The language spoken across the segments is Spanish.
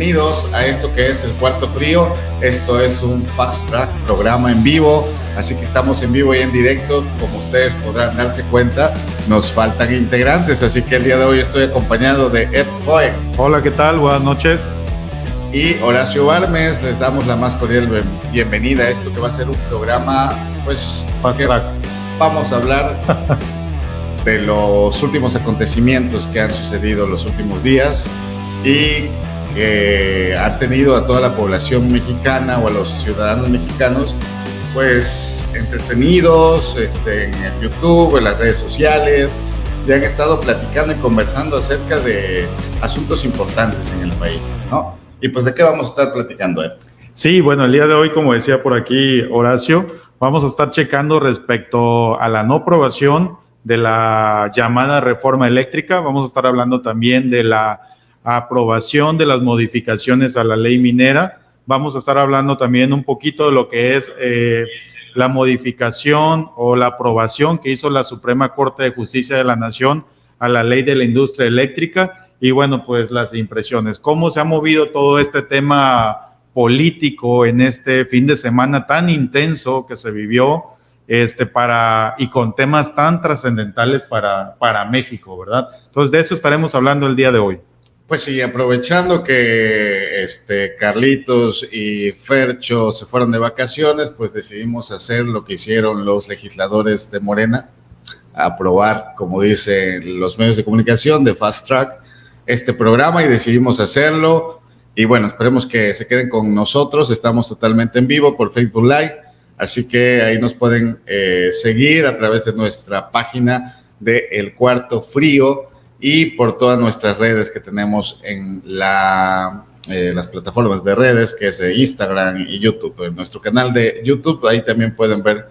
bienvenidos a esto que es El Cuarto Frío. Esto es un Fast Track, programa en vivo, así que estamos en vivo y en directo. Como ustedes podrán darse cuenta, nos faltan integrantes, así que el día de hoy estoy acompañado de Ed Cohen. Hola, ¿qué tal? Buenas noches. Y Horacio Barmes. Les damos la más cordial bienvenida a esto que va a ser un programa, pues, Fast Track. Vamos a hablar de los últimos acontecimientos que han sucedido los últimos días y que han tenido a toda la población mexicana o a los ciudadanos mexicanos pues entretenidos en el YouTube, en las redes sociales, y han estado platicando y conversando acerca de asuntos importantes en el país, ¿no? Y pues, ¿de qué vamos a estar platicando, Ed? Sí, bueno, el día de hoy, como decía por aquí Horacio, vamos a estar checando respecto a la no aprobación de la llamada reforma eléctrica. Vamos a estar hablando también de la aprobación de las modificaciones a la ley minera. Vamos a estar hablando también un poquito de lo que es la modificación o la aprobación que hizo la Suprema Corte de Justicia de la Nación a la ley de la industria eléctrica. Y bueno, pues las impresiones, cómo se ha movido todo este tema político en este fin de semana tan intenso que se vivió y con temas tan trascendentales para México, ¿verdad? Entonces, de eso estaremos hablando el día de hoy. Pues sí, aprovechando que Carlitos y Fercho se fueron de vacaciones, pues decidimos hacer lo que hicieron los legisladores de Morena, aprobar, como dicen los medios de comunicación, de Fast Track, este programa, y decidimos hacerlo. Y bueno, esperemos que se queden con nosotros. Estamos totalmente en vivo por Facebook Live, así que ahí nos pueden seguir a través de nuestra página de El Cuarto Frío y por todas nuestras redes que tenemos en las plataformas de redes, que es Instagram y YouTube. En nuestro canal de YouTube, ahí también pueden ver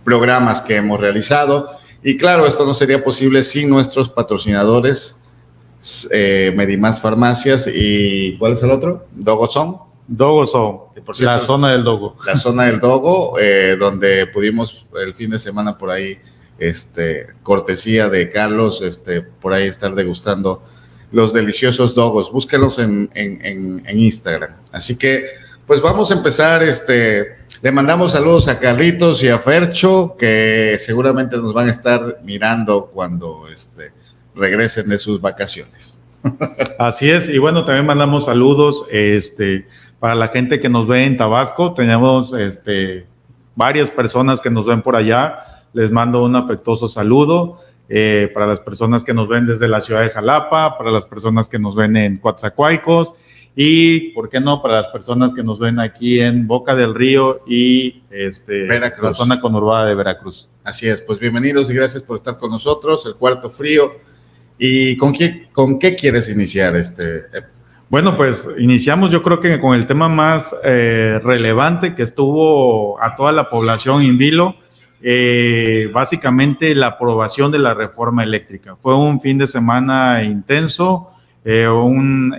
programas que hemos realizado. Y claro, esto no sería posible sin nuestros patrocinadores, Medimás Farmacias y ¿cuál es el otro? Dogozón, la zona del Dogo. La zona del Dogo, donde pudimos el fin de semana por ahí, cortesía de Carlos, por ahí estar degustando los deliciosos dogos. Búsquenlos en Instagram. Así que, pues vamos a empezar. Le mandamos saludos a Carlitos y a Fercho, que seguramente nos van a estar mirando cuando regresen de sus vacaciones. Así es, y bueno, también mandamos saludos para la gente que nos ve en Tabasco. Tenemos varias personas que nos ven por allá. Les mando un afectuoso saludo. Para las personas que nos ven desde la ciudad de Jalapa, para las personas que nos ven en Coatzacoalcos y, ¿por qué no?, para las personas que nos ven aquí en Boca del Río y Veracruz, la zona conurbada de Veracruz. Así es, pues bienvenidos y gracias por estar con nosotros. El Cuarto Frío. ¿Y con qué quieres iniciar? Bueno, pues iniciamos yo creo que con el tema más relevante que estuvo a toda la población en vilo, básicamente la aprobación de la reforma eléctrica. Fue un fin de semana intenso, pues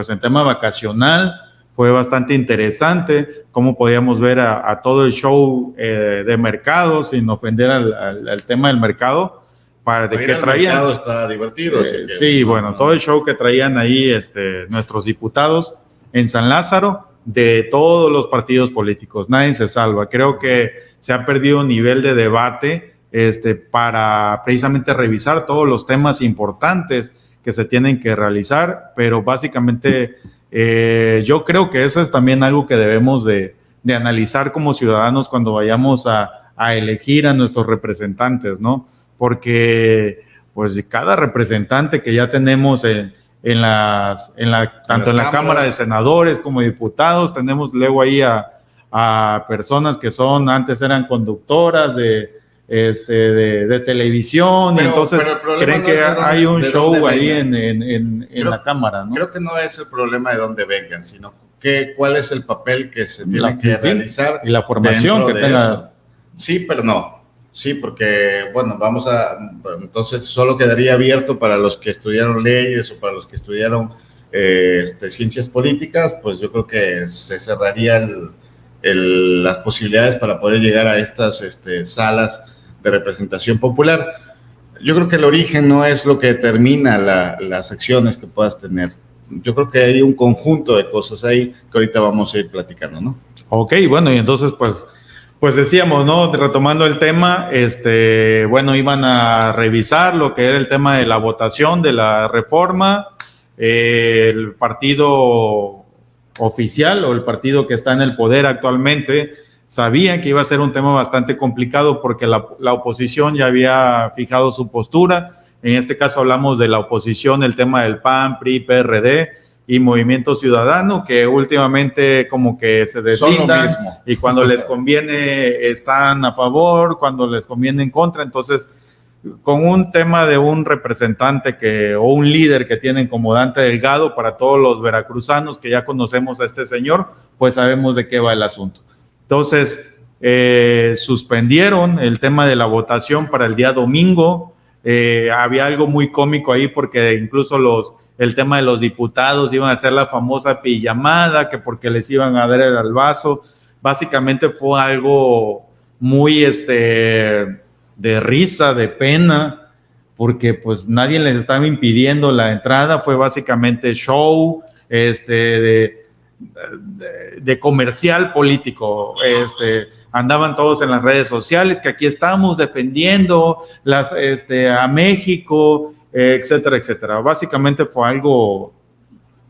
en tema vacacional fue bastante interesante, cómo podíamos ver a todo el show de mercado, sin ofender al tema del mercado. ¿De qué traían? El mercado está divertido. Sí, bueno, todo el show que traían ahí nuestros diputados en San Lázaro, de todos los partidos políticos, nadie se salva. Creo que se ha perdido un nivel de debate para precisamente revisar todos los temas importantes que se tienen que realizar, pero básicamente yo creo que eso es también algo que debemos de analizar como ciudadanos cuando vayamos a elegir a nuestros representantes, ¿no? Porque pues cada representante que ya tenemos tanto en la Cámara de Senadores como diputados, tenemos luego ahí a personas que antes eran conductoras de televisión, y entonces creen que hay un show ahí en la Cámara, ¿no? Creo que no es el problema de dónde vengan, sino cuál es el papel que se tiene que realizar y la formación que tenga. Eso. Sí, pero no. Sí, porque, bueno, entonces solo quedaría abierto para los que estudiaron leyes o para los que estudiaron ciencias políticas. Pues yo creo que se cerraría las posibilidades para poder llegar a estas salas de representación popular. Yo creo que el origen no es lo que determina las acciones que puedas tener. yo creo que hay un conjunto de cosas ahí que ahorita vamos a ir platicando, ¿no? Ok, bueno, y entonces pues decíamos, ¿no? Retomando el tema, bueno, iban a revisar lo que era el tema de la votación de la reforma, el partido oficial o el partido que está en el poder actualmente sabían que iba a ser un tema bastante complicado porque la oposición ya había fijado su postura. En este caso hablamos de la oposición, el tema del PAN, PRI, PRD y Movimiento Ciudadano, que últimamente como que se deslindan y cuando les conviene están a favor, cuando les conviene en contra. Entonces, con un tema de un representante o un líder que tienen como Dante Delgado, para todos los veracruzanos que ya conocemos a este señor, pues sabemos de qué va el asunto. Entonces, suspendieron el tema de la votación para el día domingo. Había algo muy cómico ahí porque incluso el tema de los diputados iban a hacer la famosa pijamada, que porque les iban a dar el albazo. Básicamente fue algo muy de risa, de pena, porque pues nadie les estaba impidiendo la entrada. Fue básicamente show, de comercial político. Andaban todos en las redes sociales que aquí estamos defendiendo a México, etcétera, etcétera. Básicamente fue algo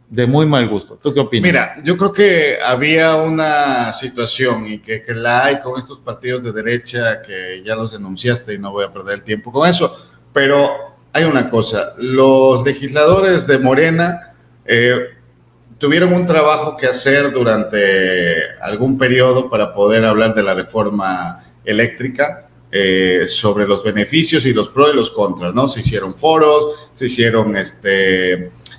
de muy mal gusto. ¿Tú qué opinas? Mira, yo creo que había una situación y que la hay con estos partidos de derecha que ya los denunciaste y no voy a perder el tiempo con eso, pero hay una cosa, los legisladores de Morena tuvieron un trabajo que hacer durante algún periodo para poder hablar de la reforma eléctrica, sobre los beneficios y los pros y los contras, ¿no? Se hicieron foros, se hicieron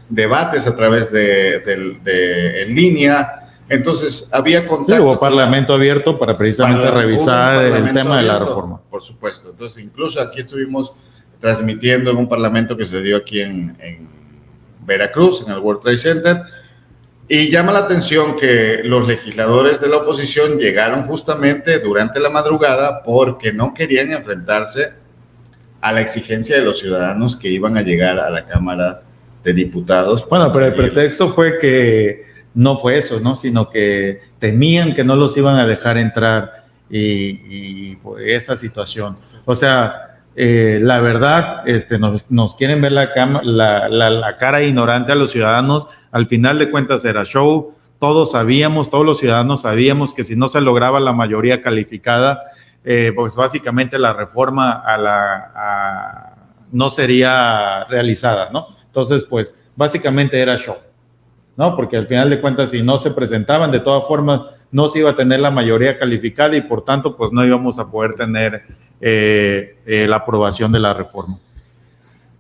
debates a través en línea. Entonces había contacto. Sí, hubo parlamento abierto para precisamente revisar el tema de la reforma. Por supuesto. Entonces, incluso aquí estuvimos transmitiendo en un parlamento que se dio aquí en Veracruz, en el World Trade Center. Y llama la atención que los legisladores de la oposición llegaron justamente durante la madrugada porque no querían enfrentarse a la exigencia de los ciudadanos que iban a llegar a la Cámara de Diputados. Bueno, pero el pretexto fue que no fue eso, ¿no? Sino que temían que no los iban a dejar entrar y esta situación. O sea, la verdad, nos quieren ver la cara ignorante a los ciudadanos. Al final de cuentas era show. Todos los ciudadanos sabíamos que si no se lograba la mayoría calificada, pues básicamente la reforma no sería realizada, ¿no? Entonces, pues básicamente era show, ¿no? Porque al final de cuentas, si no se presentaban, de todas formas, no se iba a tener la mayoría calificada y por tanto, pues no íbamos a poder tener la aprobación de la reforma.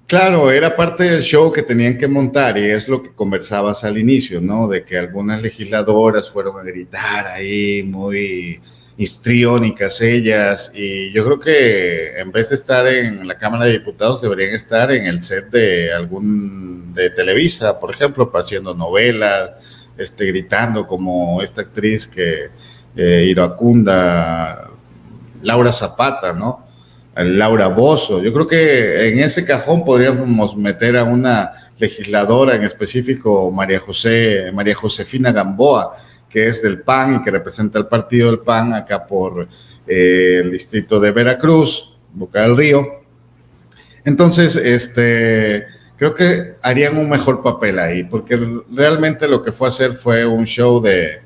Claro, era parte del show que tenían que montar y es lo que conversabas al inicio, ¿no? De que algunas legisladoras fueron a gritar ahí muy histriónicas ellas, y yo creo que en vez de estar en la Cámara de Diputados deberían estar en el set de Televisa, por ejemplo, haciendo novelas, gritando como esta actriz iracunda, Laura Zapata, ¿no? Laura Bozzo. Yo creo que en ese cajón podríamos meter a una legisladora en específico, María Josefina Gamboa, que es del PAN y que representa el partido del PAN acá por el distrito de Veracruz, Boca del Río. Entonces, creo que harían un mejor papel ahí, porque realmente lo que fue a hacer fue un show de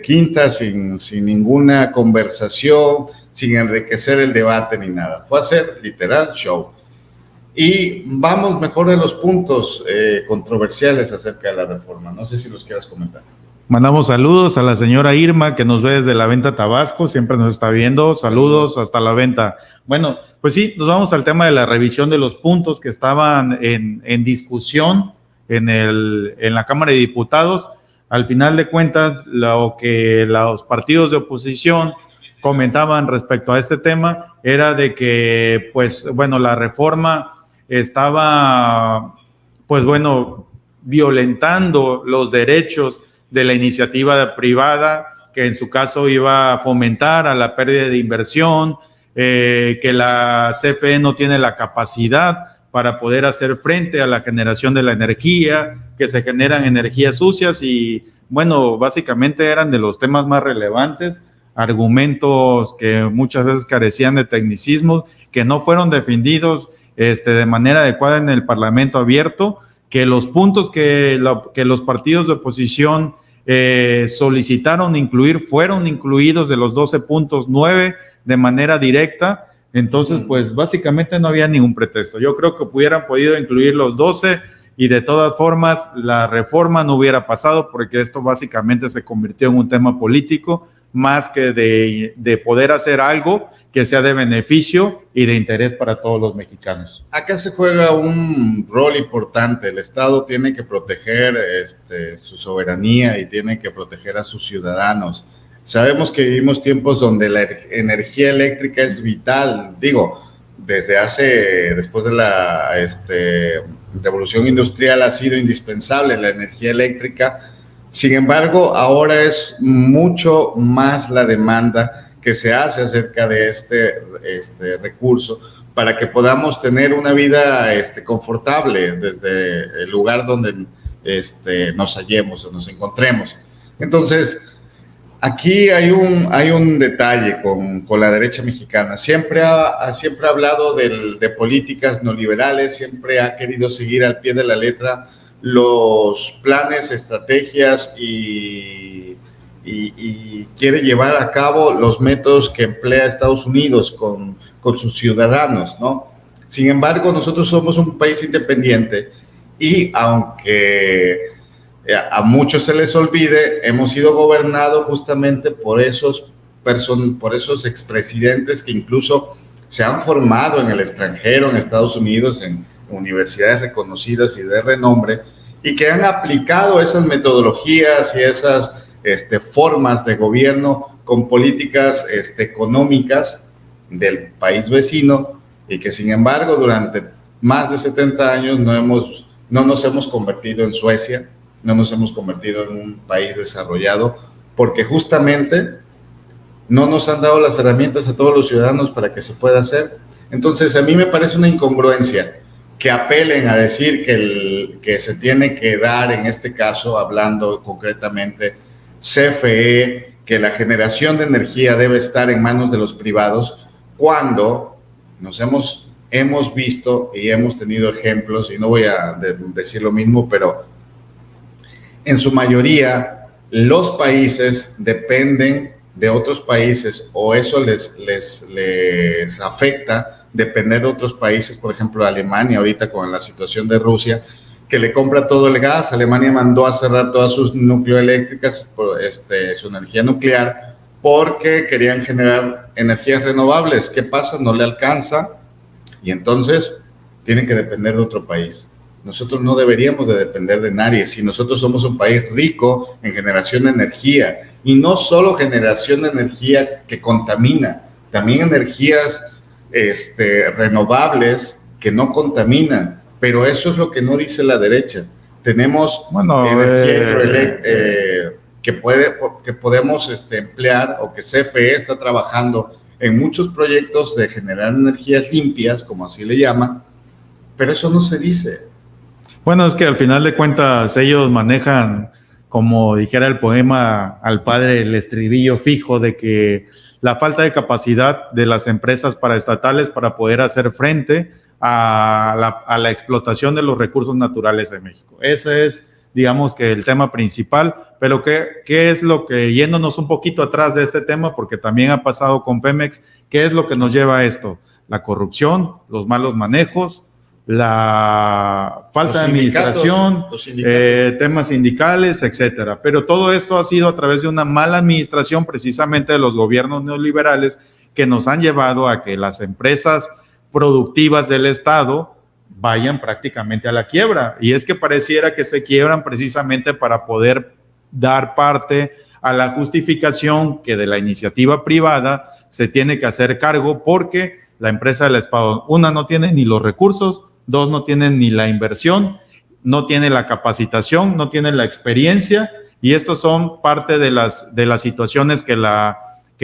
quinta, sin ninguna conversación, sin enriquecer el debate ni nada. Fue a hacer literal show. Y vamos mejor de los puntos controversiales acerca de la reforma. No sé si los quieras comentar. Mandamos saludos a la señora Irma, que nos ve desde La Venta, Tabasco, siempre nos está viendo. Saludos hasta La Venta. Bueno, pues sí, nos vamos al tema de la revisión de los puntos que estaban en discusión en la Cámara de Diputados. Al final de cuentas, lo que los partidos de oposición comentaban respecto a este tema era de que, pues, bueno, la reforma estaba, pues, bueno, violentando los derechos de la iniciativa privada, que en su caso iba a fomentar a la pérdida de inversión, que la CFE no tiene la capacidad para poder hacer frente a la generación de la energía, que se generan energías sucias y, bueno, básicamente eran de los temas más relevantes, argumentos que muchas veces carecían de tecnicismos, que no fueron defendidos de manera adecuada en el Parlamento abierto, que los puntos que los partidos de oposición solicitaron incluir fueron incluidos de los 12 puntos, 9 de manera directa. Entonces, pues básicamente no había ningún pretexto. Yo creo que hubieran podido incluir los 12 y de todas formas la reforma no hubiera pasado porque esto básicamente se convirtió en un tema político más que de poder hacer algo que sea de beneficio y de interés para todos los mexicanos. Acá se juega un rol importante. El Estado tiene que proteger su soberanía y tiene que proteger a sus ciudadanos. Sabemos que vivimos tiempos donde la energía eléctrica es vital. Digo, después de la revolución industrial ha sido indispensable la energía eléctrica. Sin embargo, ahora es mucho más la demanda que se hace acerca de este recurso para que podamos tener una vida confortable desde el lugar donde nos hallemos o nos encontremos. Entonces, aquí hay un detalle con la derecha mexicana. Siempre ha hablado de políticas neoliberales, siempre ha querido seguir al pie de la letra los planes, estrategias y quiere llevar a cabo los métodos que emplea Estados Unidos con sus ciudadanos, ¿no? Sin embargo, nosotros somos un país independiente y aunque a muchos se les olvide, hemos sido gobernados justamente por esos expresidentes que incluso se han formado en el extranjero, en Estados Unidos, en universidades reconocidas y de renombre, y que han aplicado esas metodologías y esas formas de gobierno con políticas económicas del país vecino, y que sin embargo durante más de 70 años no nos hemos convertido en Suecia, no nos hemos convertido en un país desarrollado, porque justamente no nos han dado las herramientas a todos los ciudadanos para que se pueda hacer. Entonces a mí me parece una incongruencia que apelen a decir que se tiene que dar, en este caso, hablando concretamente, CFE, que la generación de energía debe estar en manos de los privados, cuando nos hemos visto y hemos tenido ejemplos, y no voy a decir lo mismo, pero en su mayoría los países dependen de otros países, o eso les afecta depender de otros países. Por ejemplo, Alemania ahorita con la situación de Rusia, que le compra todo el gas. Alemania mandó a cerrar todas sus nucleoeléctricas, su energía nuclear, porque querían generar energías renovables. ¿Qué pasa? No le alcanza y entonces tienen que depender de otro país. Nosotros no deberíamos de depender de nadie. Si nosotros somos un país rico en generación de energía, y no solo generación de energía que contamina, también energías renovables que no contaminan, pero eso es lo que no dice la derecha. Tenemos energía que podemos emplear, o que CFE está trabajando en muchos proyectos de generar energías limpias, como así le llaman, pero eso no se dice. Bueno, es que al final de cuentas ellos manejan, como dijera el poema al padre, el estribillo fijo de que la falta de capacidad de las empresas paraestatales para poder hacer frente a la explotación de los recursos naturales de México. Ese es, digamos, que el tema principal, pero ¿qué es lo que, yéndonos un poquito atrás de este tema, porque también ha pasado con Pemex, qué es lo que nos lleva a esto? La corrupción, los malos manejos, la falta de administración, temas sindicales, etcétera. Pero todo esto ha sido a través de una mala administración precisamente de los gobiernos neoliberales, que nos han llevado a que las empresas productivas del Estado vayan prácticamente a la quiebra. Y es que pareciera que se quiebran precisamente para poder dar parte a la justificación que de la iniciativa privada se tiene que hacer cargo, porque la empresa del Estado, una, no tiene ni los recursos, dos, no tienen ni la inversión, no tiene la capacitación, no tiene la experiencia, y estos son parte de las situaciones que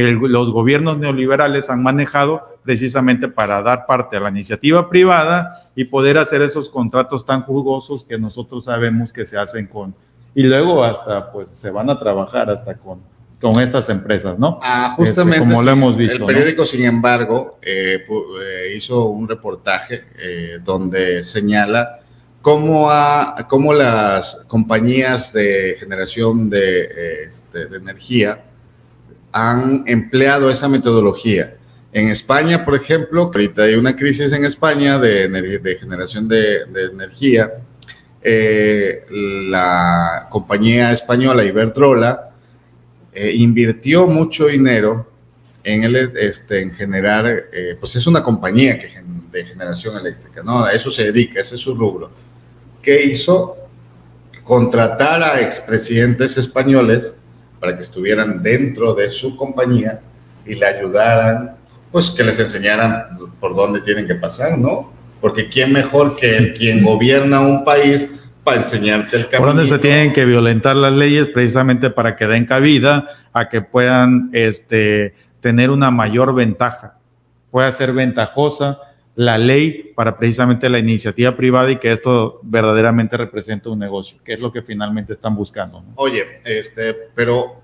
los gobiernos neoliberales han manejado precisamente para dar parte a la iniciativa privada y poder hacer esos contratos tan jugosos que nosotros sabemos que se hacen y luego hasta pues se van a trabajar hasta con estas empresas, ¿no? Justamente, como lo hemos visto. El periódico, ¿no? Sin embargo, hizo un reportaje donde señala cómo las compañías de generación de energía han empleado esa metodología. En España, por ejemplo, ahorita hay una crisis en España de generación de energía. La compañía española Iberdrola invirtió mucho dinero en generar, pues es una compañía de generación eléctrica, ¿no? A eso se dedica, ese es su rubro. ¿Qué hizo? Contratar a expresidentes españoles para que estuvieran dentro de su compañía y le ayudaran, pues que les enseñaran por dónde tienen que pasar, ¿no? Porque ¿quién mejor que quien gobierna un país para enseñarte el camino? Por donde se tienen que violentar las leyes precisamente para que den cabida a que puedan tener una mayor ventaja, pueda ser ventajosa la ley para precisamente la iniciativa privada y que esto verdaderamente represente un negocio, que es lo que finalmente están buscando, ¿no? Oye, pero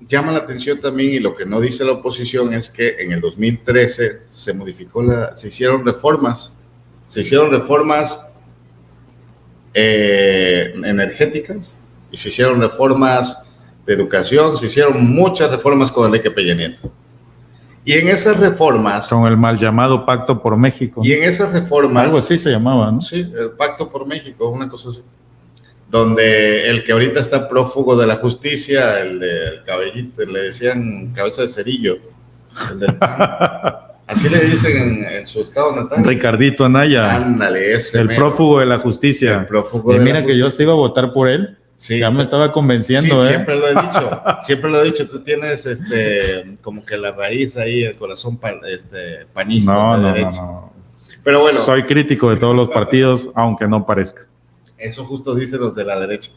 llama la atención también, y lo que no dice la oposición es que en el 2013 se hicieron reformas energéticas y se hicieron reformas de educación, se hicieron muchas reformas con Enrique Peña Nieto. Y en esas reformas... Con el mal llamado Pacto por México. Y en esas reformas... Algo así se llamaba, ¿no? Sí, el Pacto por México, una cosa así. Donde el que ahorita está prófugo de la justicia, el del cabellito, le decían cabeza de cerillo, el del PAN. Así le dicen en su estado natal. Ricardito Anaya. Ándale, ese. El prófugo de la justicia. El prófugo y de mira la que yo te iba a votar por él. Sí. Ya me estaba convenciendo, sí, siempre lo he dicho. Siempre lo he dicho. Tú tienes como que la raíz ahí, el corazón panista. No. Pero bueno. Soy crítico de todos los partidos, aunque no parezca. Eso justo dicen los de la derecha.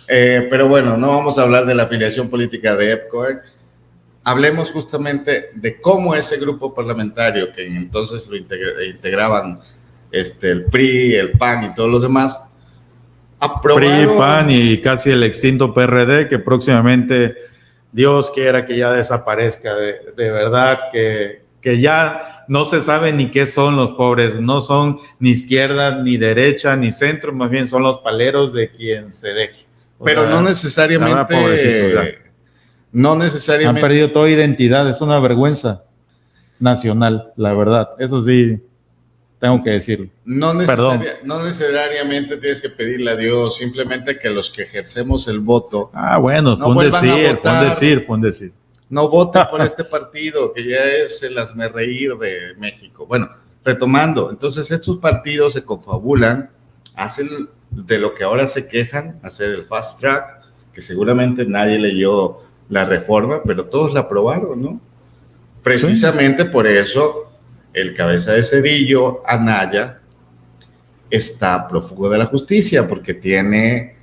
Pero bueno, no vamos a hablar de la afiliación política de EPCO. Hablemos justamente de cómo ese grupo parlamentario, que entonces lo integraban el PRI, el PAN y todos los demás, aprobaron... PRI, PAN y casi el extinto PRD, que próximamente Dios quiera que ya desaparezca, de verdad, que ya no se sabe ni qué son los pobres, no son ni izquierda, ni derecha, ni centro, más bien son los paleros de quien se deje. Pero no necesariamente... No necesariamente. Han perdido toda identidad, es una vergüenza nacional, la verdad. Eso sí, tengo que decirlo. No necesariamente tienes que pedirle a Dios, simplemente que los que ejercemos el voto. Bueno, fue un decir. No voten por este partido, que ya es el hazmerreír de México. Bueno, retomando, entonces estos partidos se confabulan, hacen de lo que ahora se quejan, hacer el fast track, que seguramente nadie leyó la reforma, pero todos la aprobaron, ¿no? Precisamente por eso el cabeza de cerillo, Anaya, está prófugo de la justicia, porque tiene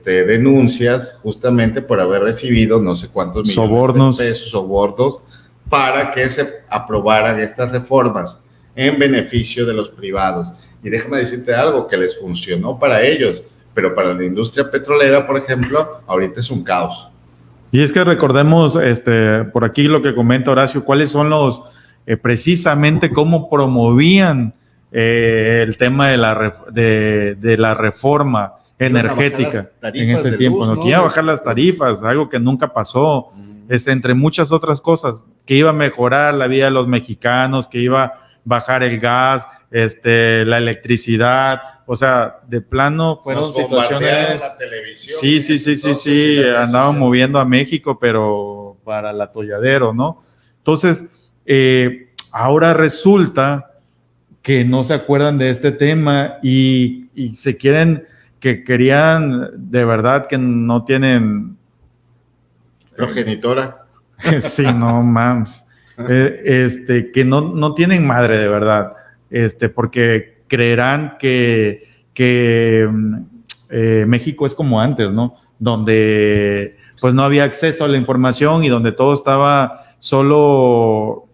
denuncias justamente por haber recibido no sé cuántos millones de pesos, sobornos, para que se aprobaran estas reformas en beneficio de los privados. Y déjame decirte algo, que les funcionó para ellos, pero para la industria petrolera, por ejemplo, ahorita es un caos. Y es que recordemos, por aquí lo que comenta Horacio, cuáles son precisamente cómo promovían el tema de la reforma energética en ese tiempo, ¿no? Que iba a bajar las tarifas, algo que nunca pasó, entre muchas otras cosas, que iba a mejorar la vida de los mexicanos, que iba a bajar el gas, la electricidad, o sea, de plano fueron situaciones. La televisión, sí, andaban moviendo a México, pero para el atolladero, ¿no? Entonces, ahora resulta que no se acuerdan de este tema y querían, de verdad que no tienen progenitora. Sí, no mames. Que no tienen madre, de verdad. Porque creerán que México es como antes, ¿no? Donde pues no había acceso a la información y donde todo estaba solo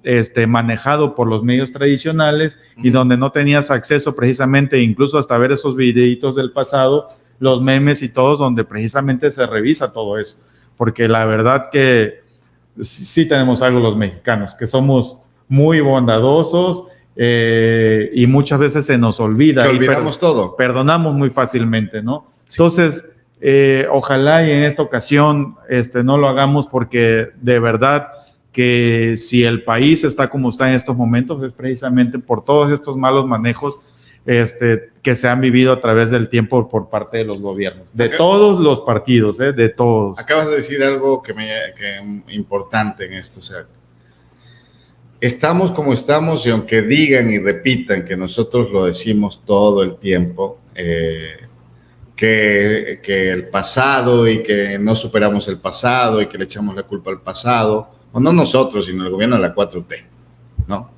manejado por los medios tradicionales y donde no tenías acceso precisamente incluso hasta ver esos videitos del pasado, los memes y todos, donde precisamente se revisa todo eso. Porque la verdad que sí tenemos algo los mexicanos, que somos muy bondadosos y muchas veces se nos olvida. Que olvidamos todo. Perdonamos muy fácilmente, ¿no? Sí. Entonces, ojalá y en esta ocasión no lo hagamos, porque de verdad que si el país está como está en estos momentos es precisamente por todos estos malos manejos que se han vivido a través del tiempo por parte de los gobiernos, de todos los partidos, de todos. Acabas de decir algo que importante en esto, o sea, estamos como estamos, y aunque digan y repitan que nosotros lo decimos todo el tiempo, que el pasado y que no superamos el pasado y que le echamos la culpa al pasado, o no nosotros, sino el gobierno de la 4T, ¿no?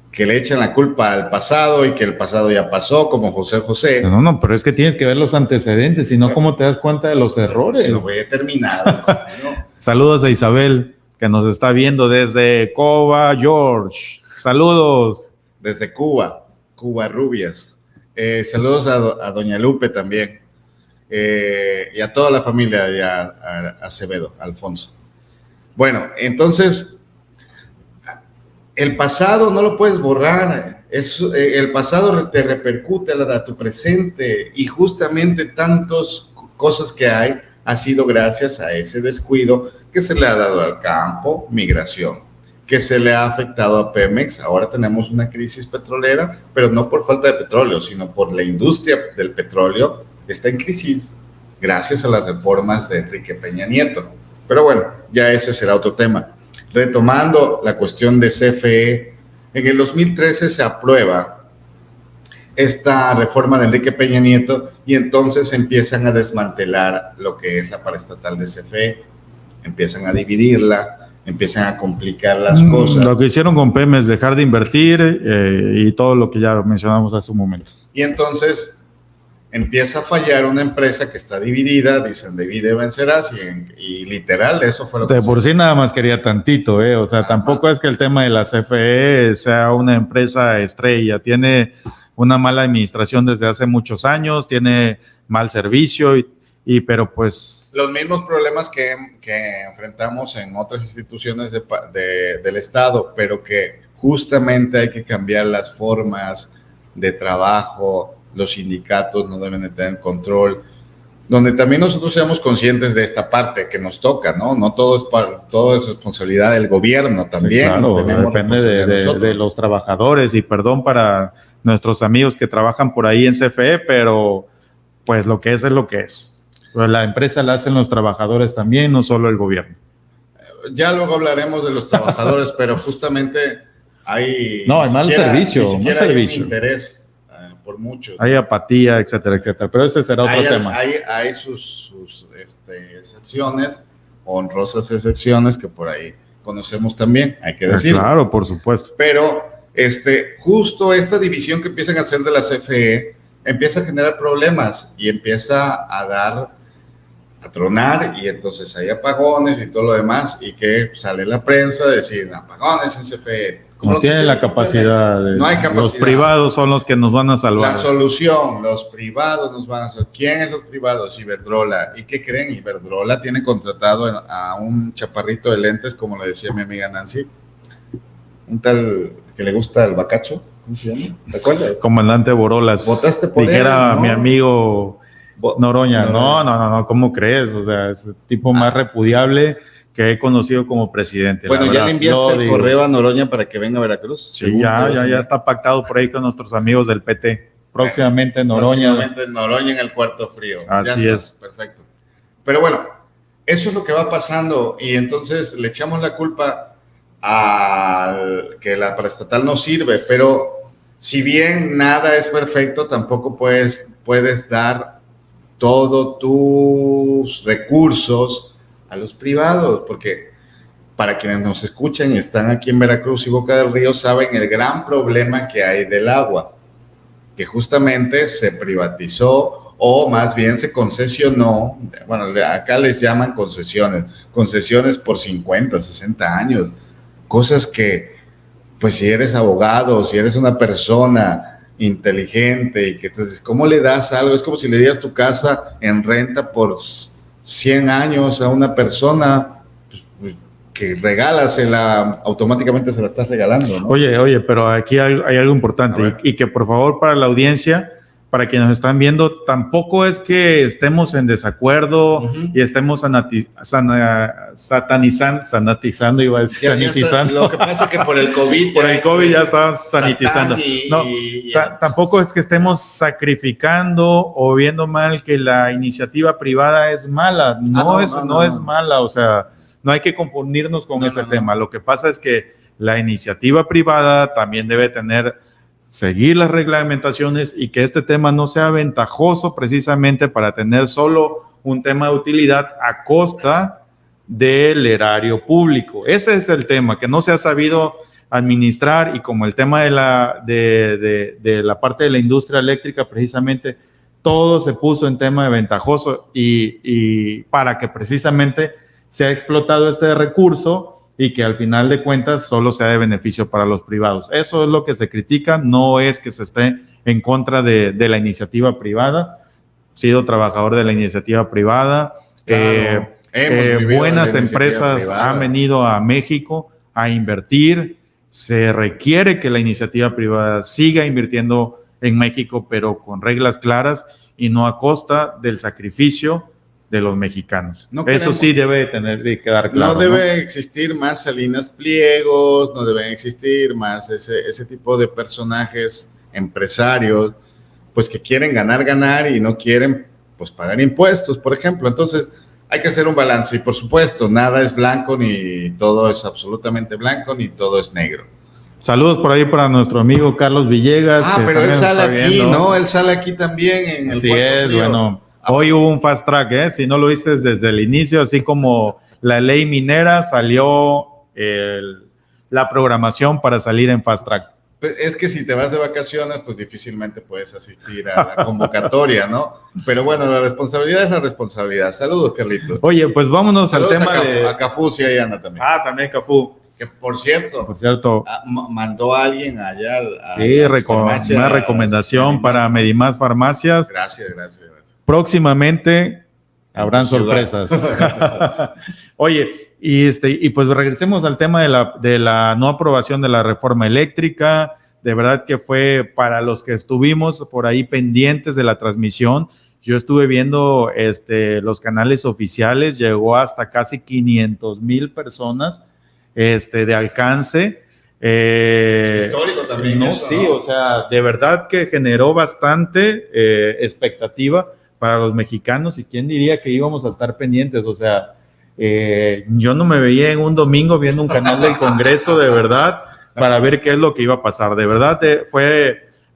Que le echan la culpa al pasado y que el pasado ya pasó, como José José. No, pero es que tienes que ver los antecedentes, si no, ¿cómo te das cuenta de los errores? Si no voy a terminar. ¿no? Saludos a Isabel, que nos está viendo desde Cova, George. Saludos. Desde Cuba Rubias. Saludos a doña Lupe también. Y a toda la familia, y a Acevedo, Alfonso. Bueno, entonces, el pasado no lo puedes borrar. El pasado te repercute a tu presente, y justamente tantas cosas que hay ha sido gracias a ese descuido que se le ha dado al campo, migración, que se le ha afectado a Pemex. Ahora tenemos una crisis petrolera, pero no por falta de petróleo, sino por la industria del petróleo está en crisis gracias a las reformas de Enrique Peña Nieto. Pero bueno, ya ese será otro tema. Retomando la cuestión de CFE, en el 2013 se aprueba esta reforma de Enrique Peña Nieto y entonces empiezan a desmantelar lo que es la paraestatal de CFE, empiezan a dividirla, empiezan a complicar las cosas. Lo que hicieron con Pemex, dejar de invertir y todo lo que ya mencionamos hace un momento. Y entonces empieza a fallar una empresa que está dividida, dicen divide vencerás, y literal eso fue lo que... De por sí nada más quería tantito, o sea, tampoco es que el tema de la CFE sea una empresa estrella, tiene una mala administración desde hace muchos años, tiene mal servicio, pero pues... Los mismos problemas que enfrentamos en otras instituciones del Estado, pero que justamente hay que cambiar las formas de trabajo. Los sindicatos no deben de tener control, donde también nosotros seamos conscientes de esta parte que nos toca, ¿no? No todo es responsabilidad del gobierno también. Sí, claro, depende de los trabajadores, y perdón para nuestros amigos que trabajan por ahí en CFE, pero pues lo que es lo que es. La empresa la hacen los trabajadores también, no solo el gobierno. Ya luego hablaremos de los trabajadores, pero justamente hay... No, hay mal servicio, mal servicio. Hay interés por muchos. Hay apatía, etcétera, etcétera, pero ese será otro tema. Hay sus excepciones, honrosas excepciones, que por ahí conocemos también, hay que decirlo. Claro, por supuesto. Pero justo esta división que empiezan a hacer de la CFE empieza a generar problemas y empieza a tronar, y entonces hay apagones y todo lo demás, y que sale la prensa a decir apagones en CFE. No tienen la capacidad. No hay capacidad. Los privados son los que nos van a salvar. La solución, los privados nos van a salvar. ¿Quién es los privados? Iberdrola. ¿Y qué creen? Iberdrola tiene contratado a un chaparrito de lentes, como le decía mi amiga Nancy, un tal que le gusta el bacacho. ¿Cómo se llama? ¿Te acuerdas? Comandante Borolas. ¿Votaste por dijera él? ¿No? Mi amigo Noroña. No, ¿cómo crees? O sea, es el tipo más repudiable que he conocido como presidente. Bueno, ¿ya le enviaste el correo a Noroña para que venga a Veracruz? Sí, ya está pactado por ahí con nuestros amigos del PT. Próximamente Noroña. Próximamente Noroña en el cuarto frío. Así es. Perfecto. Pero bueno, eso es lo que va pasando, y entonces le echamos la culpa al que la paraestatal no sirve, pero si bien nada es perfecto, tampoco puedes dar todos tus recursos a los privados, porque para quienes nos escuchan y están aquí en Veracruz y Boca del Río, saben el gran problema que hay del agua, que justamente se privatizó o más bien se concesionó, bueno, acá les llaman concesiones por 50, 60 años, cosas que, pues si eres abogado, si eres una persona inteligente y que entonces, ¿cómo le das algo? Es como si le dieras tu casa en renta por 100 años a una persona, pues, que regálasela, automáticamente se la estás regalando, ¿no? Oye, pero aquí hay algo importante y que por favor para la audiencia, para quienes nos están viendo, tampoco es que estemos en desacuerdo y estemos sanitizando, iba a decir, sanitizando. Lo que pasa es que por el COVID... Por el COVID ya estamos sanitizando. No, tampoco es que estemos sacrificando o viendo mal que la iniciativa privada es mala. No es mala, o sea, no hay que confundirnos con ese tema. Lo que pasa es que la iniciativa privada también debe seguir las reglamentaciones y que este tema no sea ventajoso precisamente para tener solo un tema de utilidad a costa del erario público. Ese es el tema, que no se ha sabido administrar, y como el tema de la parte de la industria eléctrica, precisamente todo se puso en tema de ventajoso y para que precisamente se ha explotado este recurso y que al final de cuentas solo sea de beneficio para los privados. Eso es lo que se critica, no es que se esté en contra de la iniciativa privada. He sido trabajador de la iniciativa privada. Claro, buenas empresas han venido a México a invertir. Se requiere que la iniciativa privada siga invirtiendo en México, pero con reglas claras y no a costa del sacrificio de los mexicanos. Eso sí debe quedar claro. No debe existir más Salinas Pliegos, no deben existir más ese tipo de personajes empresarios, pues que quieren ganar y no quieren, pues, pagar impuestos, por ejemplo. Entonces hay que hacer un balance y, por supuesto, nada es blanco, ni todo es absolutamente blanco, ni todo es negro. Saludos por ahí para nuestro amigo Carlos Villegas. Pero él sale aquí, ¿no? Él sale aquí también en el Puerto Frío. Bueno. Hoy hubo un fast track, si no lo viste desde el inicio, así como la ley minera, salió la programación para salir en fast track. Es que si te vas de vacaciones, pues difícilmente puedes asistir a la convocatoria, ¿no? Pero bueno, la responsabilidad es la responsabilidad. Saludos, Carlitos. Oye, pues vámonos Saludos al tema a Cafú, sí, ahí anda también. También Cafú. Que por cierto, mandó a alguien allá una recomendación para Medimás Farmacias. Gracias. Próximamente habrán sorpresas. Oye, y pues regresemos al tema de la no aprobación de la reforma eléctrica. De verdad que fue para los que estuvimos por ahí pendientes de la transmisión. Yo estuve viendo los canales oficiales, llegó hasta casi 500,000 personas de alcance. Histórico también. O sea, de verdad que generó bastante expectativa para los mexicanos, y quién diría que íbamos a estar pendientes. O sea, yo no me veía en un domingo viendo un canal del Congreso, de verdad, para ver qué es lo que iba a pasar. De verdad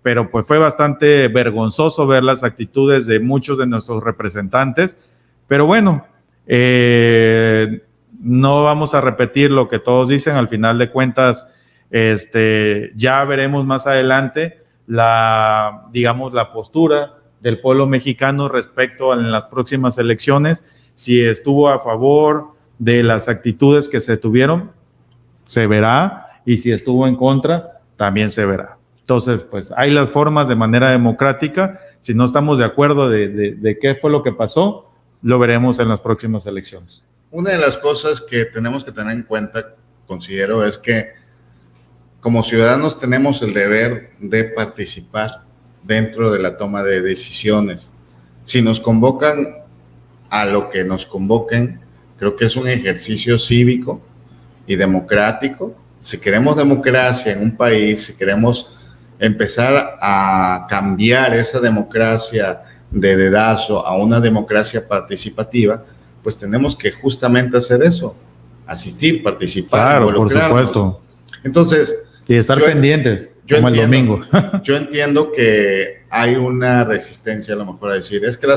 pero pues fue bastante vergonzoso ver las actitudes de muchos de nuestros representantes, pero bueno, no vamos a repetir lo que todos dicen. Al final de cuentas, ya veremos más adelante la postura del pueblo mexicano respecto a las próximas elecciones. Si estuvo a favor de las actitudes que se tuvieron, se verá, y si estuvo en contra, también se verá. Entonces, pues hay las formas de manera democrática. Si no estamos de acuerdo de qué fue lo que pasó, lo veremos en las próximas elecciones. Una de las cosas que tenemos que tener en cuenta, considero, es que como ciudadanos tenemos el deber de participar dentro de la toma de decisiones. Si nos convocan a lo que nos convoquen, creo que es un ejercicio cívico y democrático. Si queremos democracia en un país, si queremos empezar a cambiar esa democracia de dedazo a una democracia participativa, pues tenemos que justamente hacer eso, asistir, participar, involucrarnos. Por supuesto. Entonces, y estar pendientes, como el domingo. Yo entiendo que hay una resistencia a lo mejor a decir, es que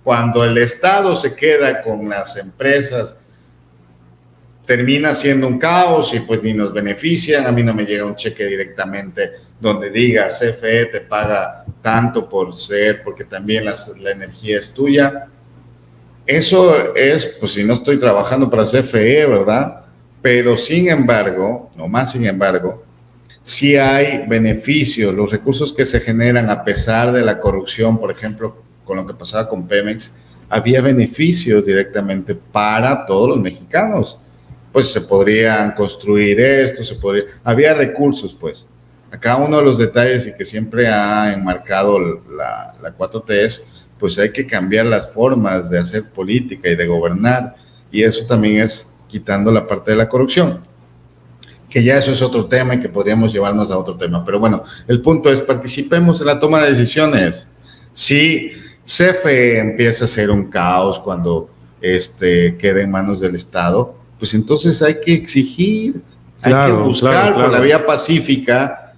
cuando el Estado se queda con las empresas, termina siendo un caos y pues ni nos benefician. A mí no me llega un cheque directamente donde diga CFE te paga tanto por ser, porque también la energía es tuya. Eso es, pues si no estoy trabajando para CFE, ¿verdad? Pero sin embargo, sí hay beneficios, los recursos que se generan a pesar de la corrupción, por ejemplo, con lo que pasaba con Pemex, había beneficios directamente para todos los mexicanos. Pues se podrían construir esto, había recursos, pues. Acá uno de los detalles y que siempre ha enmarcado la 4T es, pues hay que cambiar las formas de hacer política y de gobernar, y eso también es quitando la parte de la corrupción, que ya eso es otro tema y que podríamos llevarnos a otro tema. Pero bueno, el punto es, participemos en la toma de decisiones. Si CFE empieza a ser un caos cuando quede en manos del Estado, pues entonces hay que exigir, hay que buscar por la vía pacífica,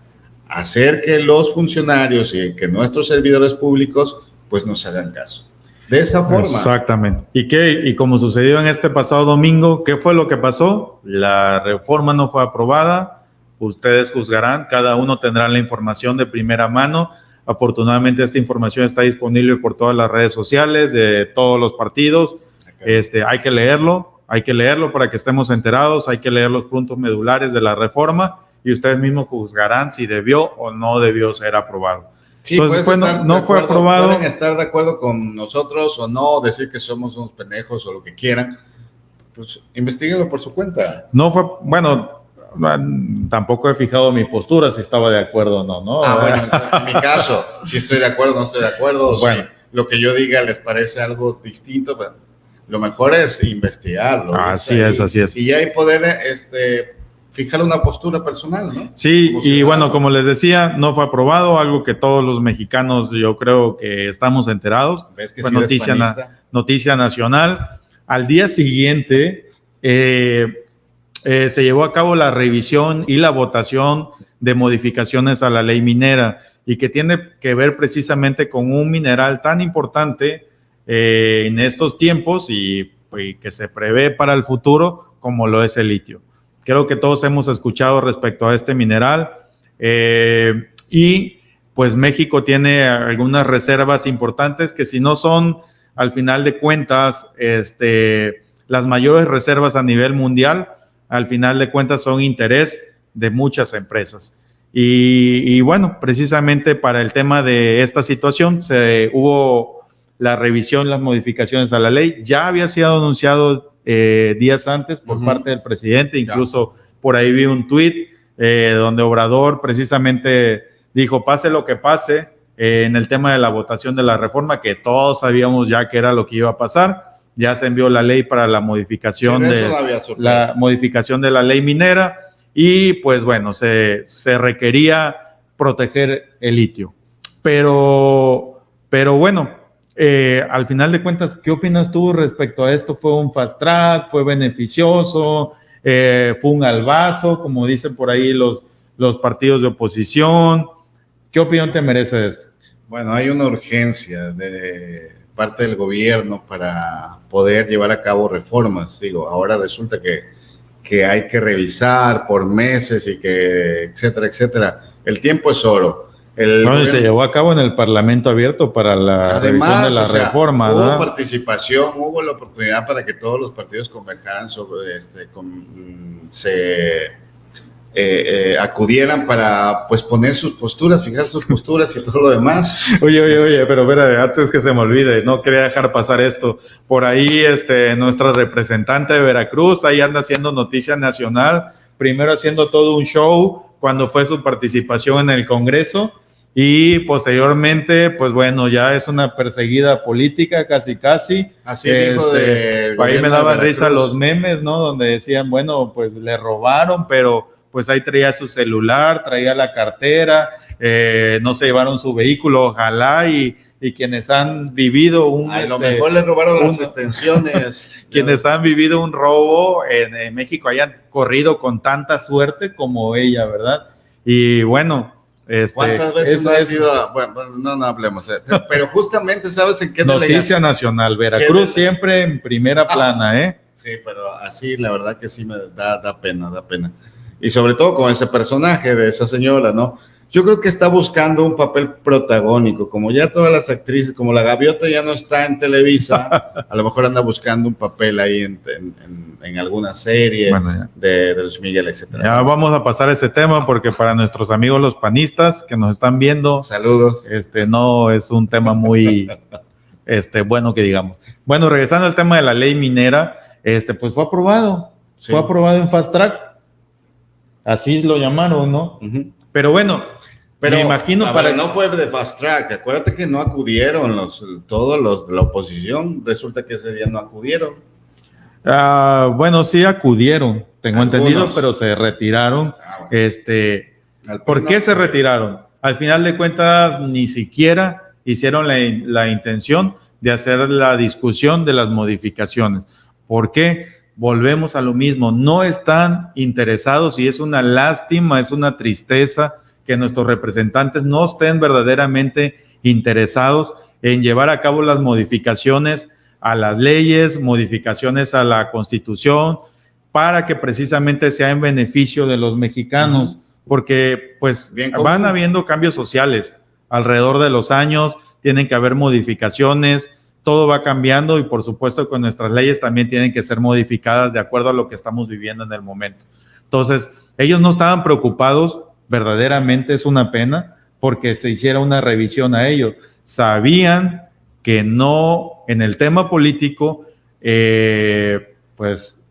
hacer que los funcionarios y que nuestros servidores públicos pues nos hagan caso. De esa forma. Exactamente. Y como sucedió en este pasado domingo, ¿qué fue lo que pasó? La reforma no fue aprobada. Ustedes juzgarán, cada uno tendrá la información de primera mano. Afortunadamente esta información está disponible por todas las redes sociales de todos los partidos. Okay. Hay que leerlo para que estemos enterados, hay que leer los puntos medulares de la reforma y ustedes mismos juzgarán si debió o no debió ser aprobado. Sí, entonces, no fue aprobado. Pueden estar de acuerdo con nosotros o no, decir que somos unos pendejos o lo que quieran, pues investiguenlo por su cuenta. No fue, bueno, tampoco he fijado mi postura si estaba de acuerdo o no, ¿no? Bueno, en mi caso, si estoy de acuerdo o no estoy de acuerdo, bueno, si lo que yo diga les parece algo distinto, pero lo mejor es investigarlo. Así es. Y ahí poder fijar una postura personal, ¿no? Sí, y bueno, como les decía, no fue aprobado, algo que todos los mexicanos yo creo que estamos enterados. ¿Ves que fue sí noticia nacional. Al día siguiente se llevó a cabo la revisión y la votación de modificaciones a la ley minera y que tiene que ver precisamente con un mineral tan importante en estos tiempos y que se prevé para el futuro como lo es el litio. Creo que todos hemos escuchado respecto a este mineral y pues México tiene algunas reservas importantes que si no son al final de cuentas las mayores reservas a nivel mundial, al final de cuentas son interés de muchas empresas. Y bueno, precisamente para el tema de esta situación hubo la revisión, las modificaciones a la ley. Ya había sido anunciado días antes por parte del presidente, incluso por ahí vi un tuit donde Obrador precisamente dijo, pase lo que pase en el tema de la votación de la reforma, que todos sabíamos ya que era lo que iba a pasar. Ya se envió la ley para la modificación, modificación de la ley minera y pues bueno, se requería proteger el litio. Pero bueno, al final de cuentas, ¿qué opinas tú respecto a esto? ¿Fue un fast track? ¿Fue beneficioso? ¿Fue un albazo, como dicen por ahí los partidos de oposición? ¿Qué opinión te merece esto? Bueno, hay una urgencia de parte del gobierno para poder llevar a cabo reformas. Digo, ahora resulta que hay que revisar por meses y que etcétera, etcétera. El tiempo es oro. Se llevó a cabo en el Parlamento abierto para la revisión de la reforma. Hubo participación, hubo la oportunidad para que todos los partidos converjaran sobre acudieran para pues poner sus posturas, fijar sus posturas y todo lo demás. Oye, pero espera, antes que se me olvide, no quería dejar pasar esto. Por ahí nuestra representante de Veracruz, ahí anda haciendo noticia nacional, primero haciendo todo un show cuando fue su participación en el Congreso y posteriormente, pues bueno, ya es una perseguida política casi. Así dijo ahí me daban risa los memes, ¿no? Donde decían, bueno, pues le robaron, pero pues ahí traía su celular, traía la cartera, no se llevaron su vehículo, ojalá, y quienes han vivido a lo mejor le robaron las extensiones. Quienes han vivido un robo en México hayan corrido con tanta suerte como ella, ¿verdad? Y bueno, ¿cuántas veces ha sido? Bueno, no hablemos, pero justamente, ¿sabes en qué noticia nacional, Veracruz siempre en primera plana, Sí, pero así la verdad que sí me da pena, da pena. Y sobre todo con ese personaje de esa señora, ¿no? Yo creo que está buscando un papel protagónico, como ya todas las actrices, como la Gaviota ya no está en Televisa, a lo mejor anda buscando un papel ahí en alguna serie Bueno, de Luis Miguel, etcétera. ya vamos a pasar ese tema porque para nuestros amigos los panistas que nos están viendo, saludos. No es un tema muy bueno que digamos. Bueno, regresando al tema de la ley minera, pues fue aprobado, Sí. fue aprobado en Fast Track, así lo llamaron, ¿no? Uh-huh. Pero bueno, pero me imagino para no fue de Fast Track, acuérdate que no acudieron todos los de la oposición, resulta que ese día no acudieron. Bueno, sí acudieron, tengo entendido, pero se retiraron. Bueno. ¿Por qué se retiraron? Al final de cuentas, ni siquiera hicieron la intención de hacer la discusión de las modificaciones. ¿Por qué? Volvemos a lo mismo, no están interesados y es una lástima, es una tristeza que nuestros representantes no estén verdaderamente interesados en llevar a cabo las modificaciones a las leyes, modificaciones a la Constitución, para que precisamente sea en beneficio de los mexicanos, porque pues van habiendo cambios sociales alrededor de los años, tienen que haber modificaciones, todo va cambiando y por supuesto que nuestras leyes también tienen que ser modificadas de acuerdo a lo que estamos viviendo en el momento. Entonces, ellos no estaban preocupados, verdaderamente es una pena, porque se hiciera una revisión a ellos. Sabían que no, en el tema político, pues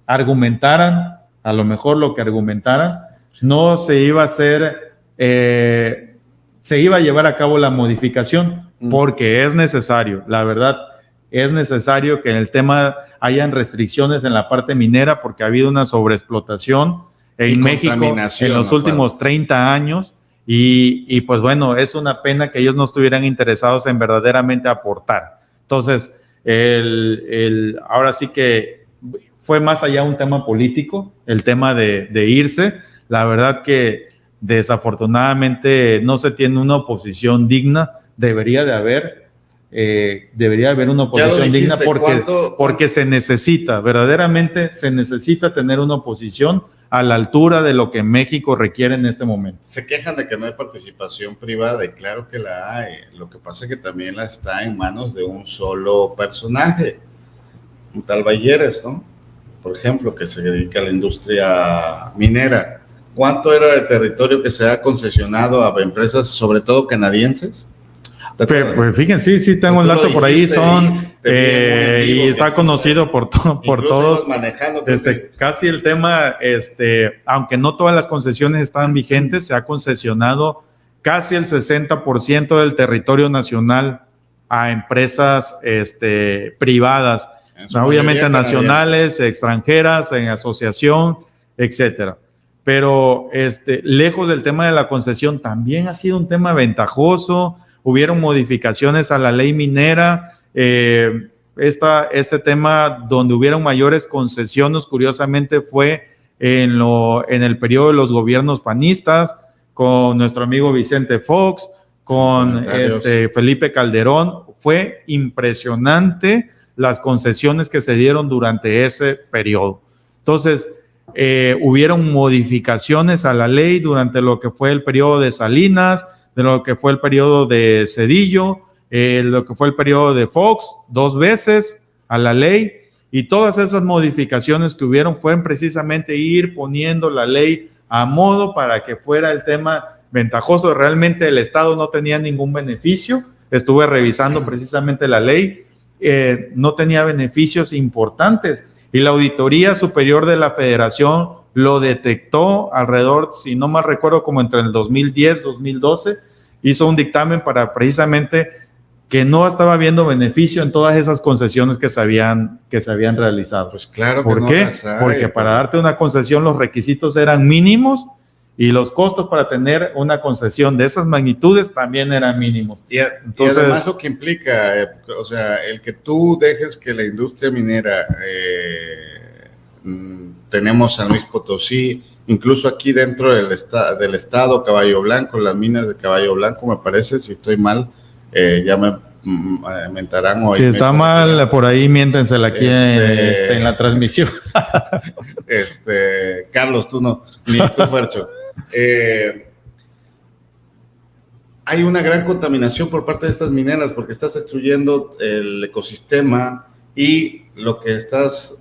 argumentaran, a lo mejor lo que argumentaran, no se iba a hacer, se iba a llevar a cabo la modificación, porque es necesario, la verdad, es necesario que en el tema hayan restricciones en la parte minera, porque ha habido una sobreexplotación en México en los últimos 30 años, y pues bueno, es una pena que ellos no estuvieran interesados en verdaderamente aportar. Entonces, ahora sí que fue más allá un tema político, el tema de irse. La verdad que desafortunadamente no se tiene una oposición digna, debería de haber una oposición digna porque se necesita, verdaderamente se necesita tener una oposición a la altura de lo que México requiere en este momento. Se quejan de que no hay participación privada y claro que la hay, lo que pasa es que también la está en manos de un solo personaje, un tal Bayeres, ¿no? Por ejemplo, que se dedica a la industria minera. ¿Cuánto era de territorio que se ha concesionado a empresas, sobre todo canadienses? Pues fíjense, sí tengo el dato por ahí, y está conocido por todos. Casi el tema, aunque no todas las concesiones estaban vigentes, se ha concesionado casi el 60% del territorio nacional a empresas privadas, obviamente nacionales, extranjeras, en asociación, etcétera. Pero lejos del tema de la concesión, también ha sido un tema ventajoso. Hubieron modificaciones a la ley minera, este tema donde hubieron mayores concesiones, curiosamente fue en el periodo de los gobiernos panistas, con nuestro amigo Vicente Fox, con Felipe Calderón. Fue impresionante las concesiones que se dieron durante ese periodo. Entonces, hubieron modificaciones a la ley durante lo que fue el periodo de Salinas, de lo que fue el periodo de Zedillo, lo que fue el periodo de Fox, 2 veces a la ley, y todas esas modificaciones que hubieron fueron precisamente ir poniendo la ley a modo para que fuera el tema ventajoso. Realmente el Estado no tenía ningún beneficio, estuve revisando precisamente la ley, no tenía beneficios importantes, y la Auditoría Superior de la Federación lo detectó alrededor, si no mal recuerdo, como entre el 2010, 2012, hizo un dictamen para precisamente que no estaba habiendo beneficio en todas esas concesiones que se habían realizado. Pues claro. ¿Por qué? Porque para darte una concesión los requisitos eran mínimos y los costos para tener una concesión de esas magnitudes también eran mínimos. Entonces, y además lo que implica, el que tú dejes que la industria minera, tenemos San Luis Potosí, incluso aquí dentro del estado Caballo Blanco, las minas de Caballo Blanco, me parece, si estoy mal, ya mentarán hoy. Si está mal, por ahí miéntensela aquí en la transmisión. Carlos, tú no, ni tú, Fercho. Hay una gran contaminación por parte de estas mineras porque estás destruyendo el ecosistema y lo que estás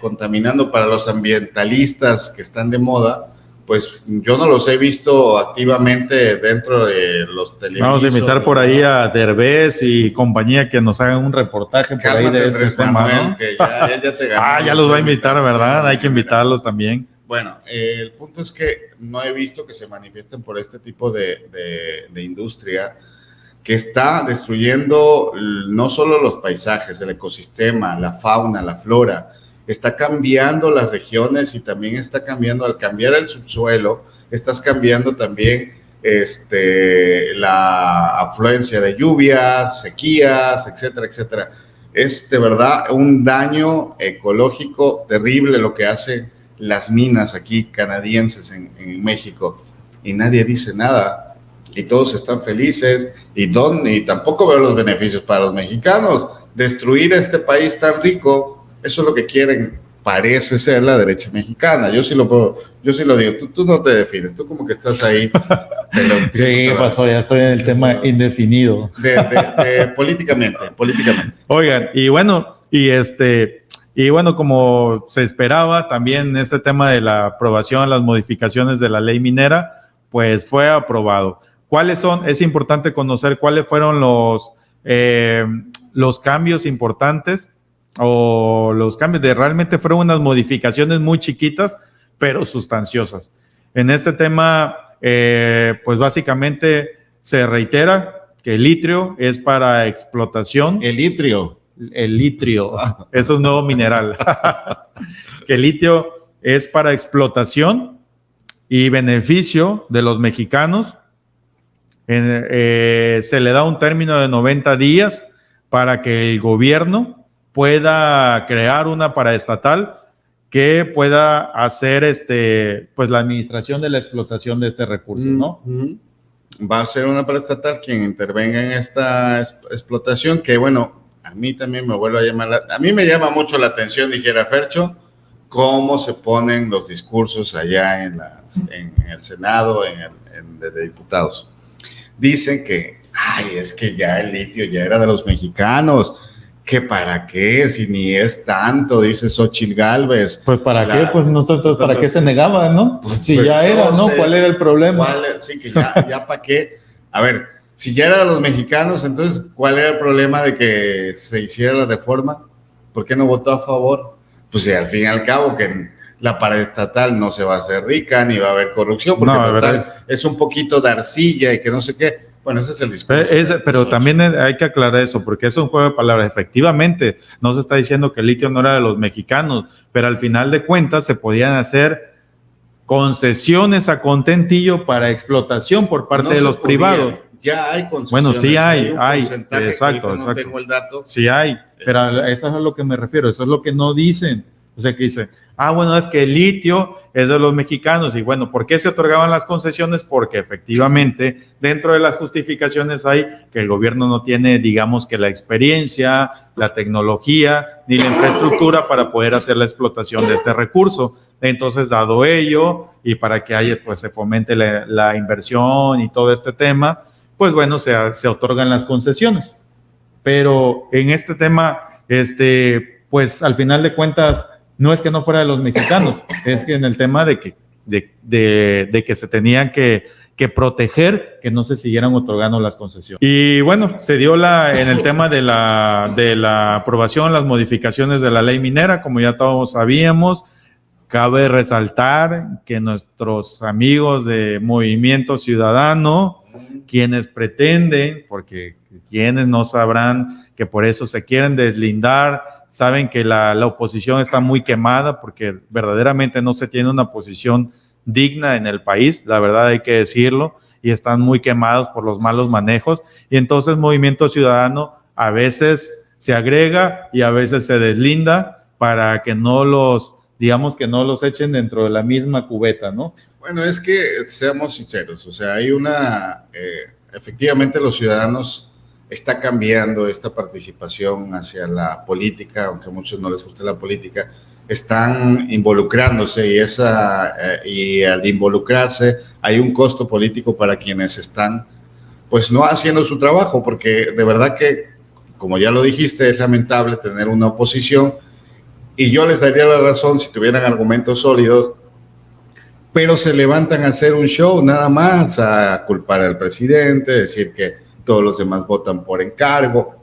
contaminando para los ambientalistas que están de moda, pues yo no los he visto activamente dentro de los televisores. Vamos a invitar por ahí a Derbez y compañía que nos hagan un reportaje por ahí de este tema, ¿no? Que ya te ganó. Ya los va a invitar, ¿verdad? Hay que invitarlos también. Bueno, el punto es que no he visto que se manifiesten por este tipo de industria que está destruyendo no solo los paisajes, el ecosistema, la fauna, la flora, está cambiando las regiones y también está cambiando, al cambiar el subsuelo, estás cambiando también la afluencia de lluvias, sequías, etcétera, etcétera. Es de verdad un daño ecológico terrible lo que hacen las minas aquí canadienses en México y nadie dice nada y todos están felices y tampoco veo los beneficios para los mexicanos. Destruir este país tan rico, eso es lo que quieren, parece ser la derecha mexicana. Yo sí lo digo, tú no te defines, tú como que estás ahí. Sí, pasó, ya estoy en el tema indefinido. Políticamente. Oigan, y bueno, como se esperaba, también este tema de la aprobación, las modificaciones de la ley minera, pues fue aprobado. ¿Cuáles son? Es importante conocer cuáles fueron los cambios importantes o los cambios realmente fueron unas modificaciones muy chiquitas, pero sustanciosas. En este tema, pues básicamente se reitera que el litio es para explotación. El litio, es un nuevo mineral. Que el litio es para explotación y beneficio de los mexicanos. Se le da un término de 90 días para que el gobierno pueda crear una paraestatal que pueda hacer pues la administración de la explotación de este recurso, ¿no? Va a ser una paraestatal quien intervenga en esta explotación que, bueno, a mí también me vuelve a llamar, a mí me llama mucho la atención, dijera Fercho, cómo se ponen los discursos allá en el Senado, de diputados. Dicen que, es que ya el litio ya era de los mexicanos, que para qué, si ni es tanto, dice Xóchitl Gálvez. Pues para qué, pues nosotros, ¿para qué se negaba, no? Pues, si ya era, ¿no? ¿Cuál era el problema? Sí, que ya para qué. A ver, si ya era de los mexicanos, entonces, ¿cuál era el problema de que se hiciera la reforma? ¿Por qué no votó a favor? Pues al fin y al cabo que la paraestatal no se va a hacer rica, ni va a haber corrupción, porque es un poquito de arcilla y que no sé qué. Bueno, ese es el discurso. Pero también hay que aclarar eso, porque es un juego de palabras. Efectivamente, no se está diciendo que el litio no era de los mexicanos, pero al final de cuentas se podían hacer concesiones a contentillo para explotación por parte de los privados. Ya hay concesiones. Bueno, sí hay, exacto. No tengo el dato. Sí hay, pero eso es a lo que me refiero, eso es lo que no dicen. O sea, que dicen, bueno, es que el litio es de los mexicanos. Y bueno, ¿por qué se otorgaban las concesiones? Porque efectivamente dentro de las justificaciones hay que el gobierno no tiene, digamos, que la experiencia, la tecnología, ni la infraestructura para poder hacer la explotación de este recurso. Entonces, dado ello, y para que haya, pues, se fomente la inversión y todo este tema, pues bueno, se otorgan las concesiones. Pero en este tema, pues al final de cuentas, no es que no fuera de los mexicanos, es que en el tema de que se tenían que proteger, que no se siguieran otorgando las concesiones. Y bueno, se dio en el tema de la aprobación, las modificaciones de la ley minera, como ya todos sabíamos. Cabe resaltar que nuestros amigos de Movimiento Ciudadano, quienes pretenden, porque quienes no sabrán que por eso se quieren deslindar, saben que la oposición está muy quemada porque verdaderamente no se tiene una posición digna en el país, la verdad hay que decirlo, y están muy quemados por los malos manejos, y entonces Movimiento Ciudadano a veces se agrega y a veces se deslinda para que no los echen dentro de la misma cubeta, ¿no? Bueno, es que seamos sinceros, o sea, hay efectivamente los ciudadanos está cambiando esta participación hacia la política, aunque a muchos no les guste la política, están involucrándose y al involucrarse hay un costo político para quienes están pues no haciendo su trabajo, porque de verdad que, como ya lo dijiste, es lamentable tener una oposición, y yo les daría la razón si tuvieran argumentos sólidos, pero se levantan a hacer un show nada más, a culpar al presidente, decir que todos los demás votan por encargo,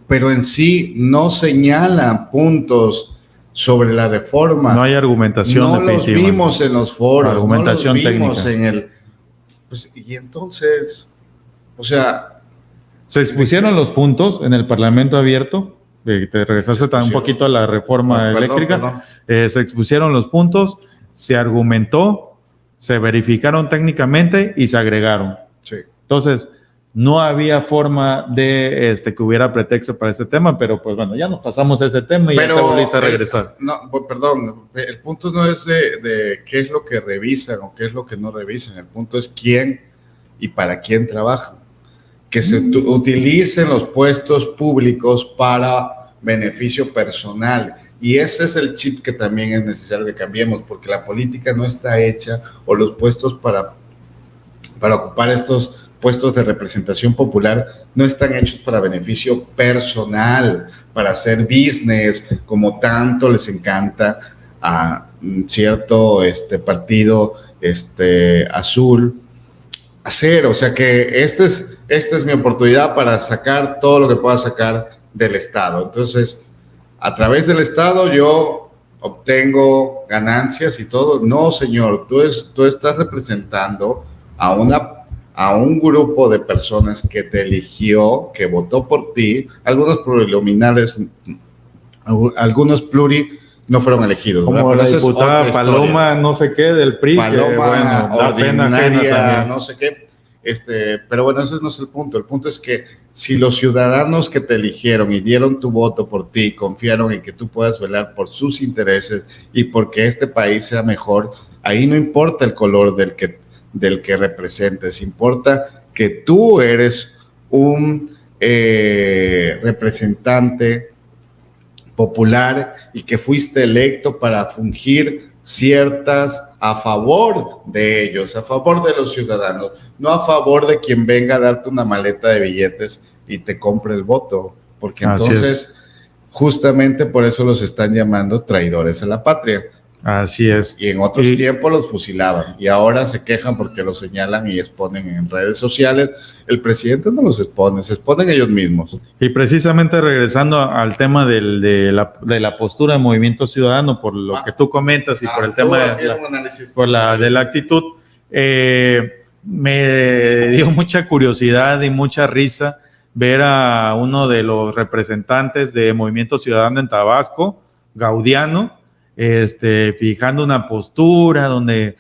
pero en sí no señalan puntos sobre la reforma. No hay argumentación definitiva. No los vimos en los foros, argumentación no los vimos técnica. en el... Pues, y entonces, o sea... Se expusieron los puntos en el Parlamento abierto, te regresaste un poquito a la reforma eléctrica, se expusieron los puntos, se argumentó, se verificaron técnicamente y se agregaron. Sí. Entonces, no había forma de que hubiera pretexto para ese tema, pero pues bueno, ya nos pasamos a ese tema y ya te volviste a regresar. No, perdón, el punto no es de qué es lo que revisan o qué es lo que no revisan, el punto es quién y para quién trabajan. Que se utilicen los puestos públicos para beneficio personal. Y ese es el chip que también es necesario que cambiemos, porque la política no está hecha, o los puestos para ocupar estos puestos de representación popular no están hechos para beneficio personal, para hacer business, como tanto les encanta a cierto partido azul hacer. O sea que esta es mi oportunidad para sacar todo lo que pueda sacar del Estado. Entonces, a través del Estado yo obtengo ganancias y todo. No, señor, tú estás representando a un grupo de personas que te eligió, que votó por ti, algunos plurinominales, algunos pluri no fueron elegidos. Como la diputada Paloma, no sé qué, del PRI, Paloma, que bueno, da pena ajena también. No sé qué. Pero bueno, ese no es el punto. El punto es que si los ciudadanos que te eligieron y dieron tu voto por ti, confiaron en que tú puedas velar por sus intereses y porque este país sea mejor, ahí no importa el color del que representes, importa que tú eres un representante popular y que fuiste electo para fungir ciertas a favor de ellos, a favor de los ciudadanos, no a favor de quien venga a darte una maleta de billetes y te compre el voto, porque entonces justamente por eso los están llamando traidores a la patria. Así es. Y en otros tiempos los fusilaban y ahora se quejan porque los señalan y exponen en redes sociales. El presidente no los expone, se exponen ellos mismos. Y precisamente regresando al tema de la postura de Movimiento Ciudadano, por lo que tú comentas y por el tema de la actitud, me dio mucha curiosidad y mucha risa ver a uno de los representantes de Movimiento Ciudadano en Tabasco, Gaudiano, fijando una postura donde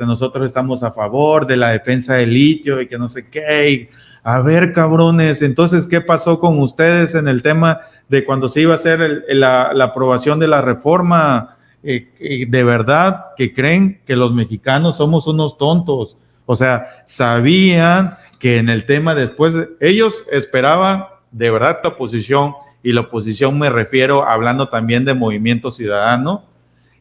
nosotros estamos a favor de la defensa del litio y que no sé qué. Y, a ver, cabrones, entonces, ¿qué pasó con ustedes en el tema de cuando se iba a hacer la aprobación de la reforma? ¿De verdad que creen que los mexicanos somos unos tontos? O sea, sabían que en el tema después, ellos esperaban de verdad la oposición, y la oposición me refiero hablando también de Movimiento Ciudadano,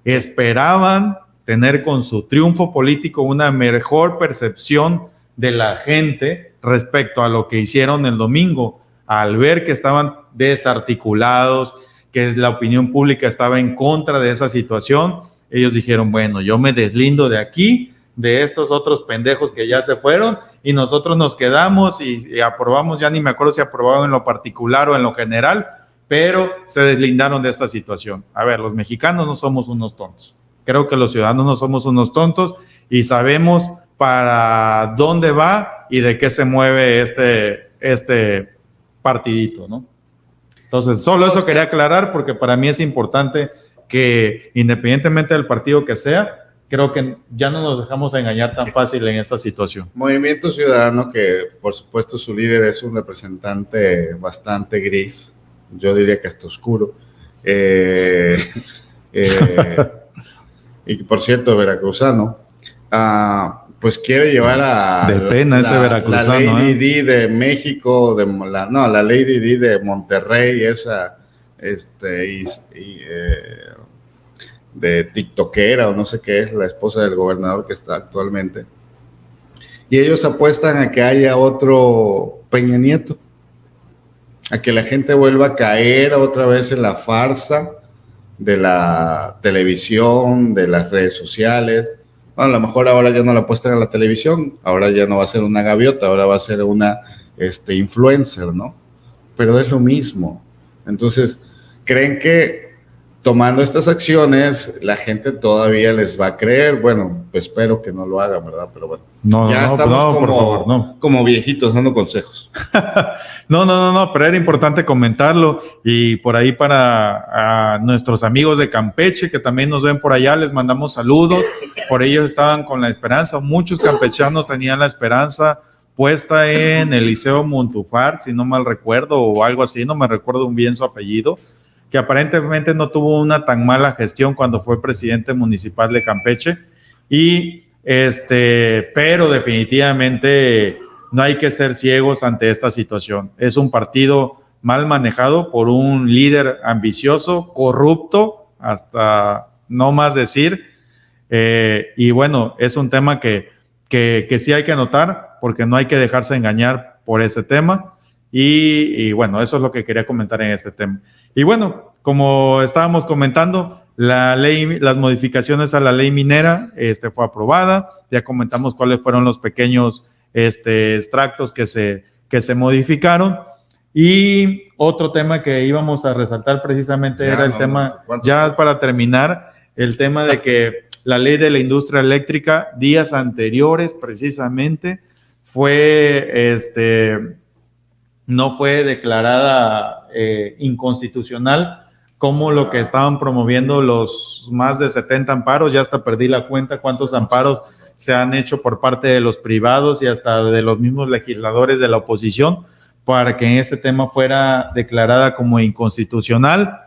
esperaban tener con su triunfo político una mejor percepción de la gente respecto a lo que hicieron el domingo, al ver que estaban desarticulados, que la opinión pública estaba en contra de esa situación. Ellos dijeron, bueno, yo me deslindo de aquí, de estos otros pendejos que ya se fueron, y nosotros nos quedamos y aprobamos, ya ni me acuerdo si aprobaron en lo particular o en lo general, pero se deslindaron de esta situación. A ver, los mexicanos no somos unos tontos. Creo que los ciudadanos no somos unos tontos y sabemos para dónde va y de qué se mueve este partidito, ¿no? Entonces, solo eso quería aclarar, porque para mí es importante que, independientemente del partido que sea, creo que ya no nos dejamos engañar tan fácil en esta situación. Movimiento Ciudadano, que por supuesto su líder es un representante bastante gris, yo diría que hasta oscuro, y por cierto, veracruzano, pues quiere llevar a de pena ese veracruzano, la Lady D de México, la Lady D de Monterrey, esa, de tiktokera o no sé qué es, la esposa del gobernador que está actualmente. Y ellos apuestan a que haya otro Peña Nieto, a que la gente vuelva a caer otra vez en la farsa de la televisión, de las redes sociales. Bueno, a lo mejor ahora ya no la apuestan a la televisión, ahora ya no va a ser una gaviota, ahora va a ser una influencer, ¿no? Pero es lo mismo. Entonces, creen que tomando estas acciones, la gente todavía les va a creer. Bueno, pues espero que no lo hagan, ¿verdad? Pero bueno, ya estamos por favor, no. Como viejitos dando consejos. No, pero era importante comentarlo. Y por ahí para a nuestros amigos de Campeche, que también nos ven por allá, les mandamos saludos. Por ellos estaban con la esperanza. Muchos campechanos tenían la esperanza puesta en el Liceo Montufar, si no mal recuerdo, o algo así, no me recuerdo bien su apellido, que aparentemente no tuvo una tan mala gestión cuando fue presidente municipal de Campeche, pero definitivamente no hay que ser ciegos ante esta situación. Es un partido mal manejado por un líder ambicioso, corrupto, hasta no más decir, y bueno, es un tema que sí hay que anotar, porque no hay que dejarse engañar por ese tema. Y bueno, eso es lo que quería comentar en este tema. Y bueno, como estábamos comentando, las modificaciones a la ley minera fue aprobada. Ya comentamos cuáles fueron los pequeños extractos que se modificaron. Y otro tema que íbamos a resaltar precisamente era el tema, ya para terminar, el tema de que la ley de la industria eléctrica, días anteriores precisamente, no fue declarada inconstitucional, como lo que estaban promoviendo los más de 70 amparos. Ya hasta perdí la cuenta cuántos amparos se han hecho por parte de los privados y hasta de los mismos legisladores de la oposición para que en este tema fuera declarada como inconstitucional.